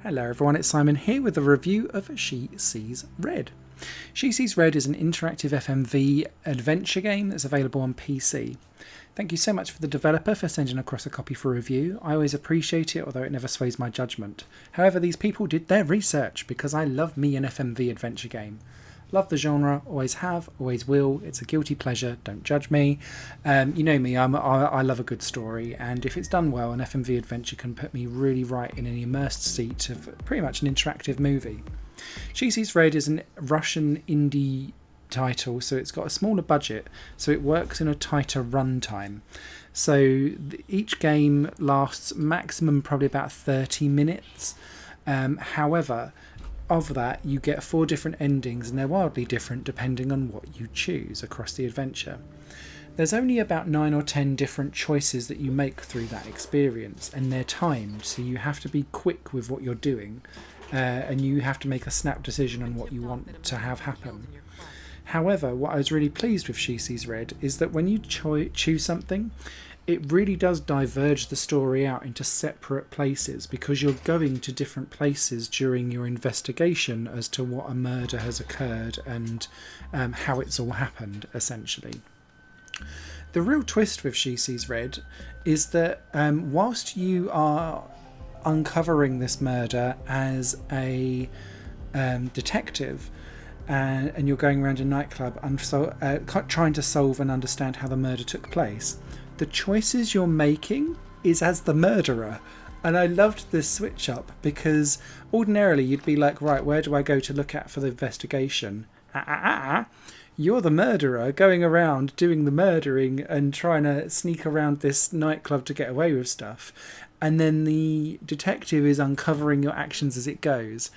Hello everyone, it's Simon here with a review of She Sees Red. She Sees Red is an interactive FMV adventure game that's available on PC. Thank you so much for the developer for sending across a copy for review. I always appreciate it, although it never sways my judgment. However, these people did their research because I love me an FMV adventure game. Love the genre, always have, always will. It's a guilty pleasure, don't judge me. You know me, I love a good story, and if it's done well, an FMV adventure can put me really right in an immersed seat of pretty much an interactive movie. She Sees Red is a Russian indie title, so it's got a smaller budget, so it works in a tighter runtime. So each game lasts maximum probably about 30 minutes. However, of that you get 4 different endings, and they're wildly different depending on what you choose across the adventure. There's only about 9 or 10 different choices that you make through that experience, and they're timed, so you have to be quick with what you're doing, and you have to make a snap decision on what you want to have happen. However, what I was really pleased with She Sees Red is that when you choose something, it really does diverge the story out into separate places, because you're going to different places during your investigation as to what a murder has occurred and how it's all happened, essentially. The real twist with She Sees Red is that whilst you are uncovering this murder as a detective, and you're going around a nightclub and trying to solve and understand how the murder took place, the choices you're making is as the murderer. And I loved this switch up, because ordinarily you'd be like, right, where do I go to look at for the investigation? You're the murderer going around doing the murdering and trying to sneak around this nightclub to get away with stuff. And then the detective is uncovering your actions as it goes.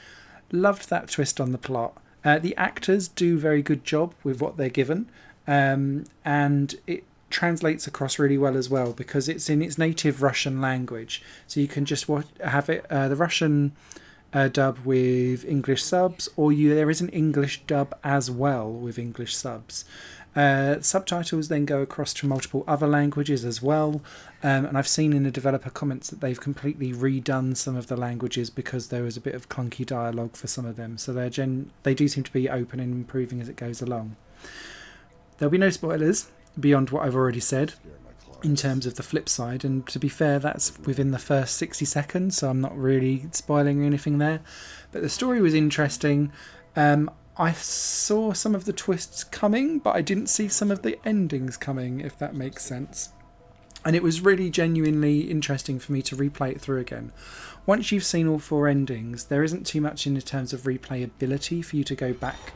Loved that twist on the plot. The actors do a very good job with what they're given, and it translates across really well as well, because it's in its native Russian language, so you can just have it the Russian dub with English subs, or there is an English dub as well with English subs. Subtitles then go across to multiple other languages as well, and I've seen in the developer comments that they've completely redone some of the languages because there was a bit of clunky dialogue for some of them, so they do seem to be open and improving as it goes along. There'll be no spoilers beyond what I've already said in terms of the flip side, and to be fair, that's within the first 60 seconds, so I'm not really spoiling anything there. But the story was interesting. I saw some of the twists coming, but I didn't see some of the endings coming, if that makes sense. And it was really genuinely interesting for me to replay it through again. Once you've seen all 4 endings, there isn't too much in terms of replayability for you to go back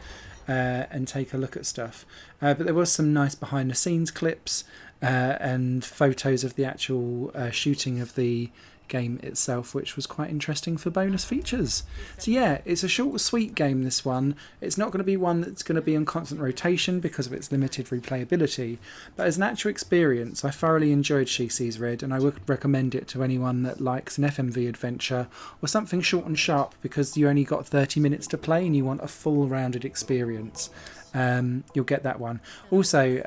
and take a look at stuff, but there was some nice behind the scenes clips and photos of the actual shooting of the game itself, which was quite interesting for bonus features. So yeah, it's a short sweet game, this one. It's not going to be one that's going to be on constant rotation because of its limited replayability, but as an actual experience I thoroughly enjoyed She Sees Red, and I would recommend it to anyone that likes an FMV adventure or something short and sharp, because you only got 30 minutes to play and you want a full rounded experience. You'll get that one. Also,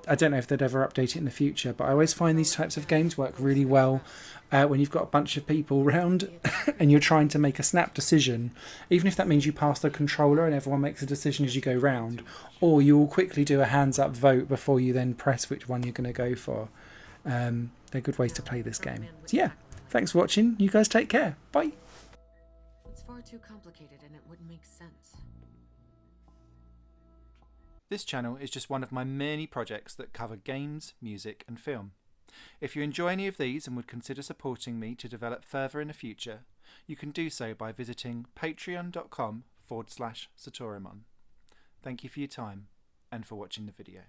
I don't know if they'd ever update it in the future, but I always find these types of games work really well when you've got a bunch of people around and you're trying to make a snap decision, even if that means you pass the controller and everyone makes a decision as you go round, or you'll quickly do a hands up vote before you then press which one you're going to go for. They're good ways to play this game. So yeah, thanks for watching. You guys take care. Bye. It's far too complicated and it wouldn't make sense. This channel is just one of my many projects that cover games, music and film. If you enjoy any of these and would consider supporting me to develop further in the future, you can do so by visiting patreon.com/Satorimon. Thank you for your time and for watching the video.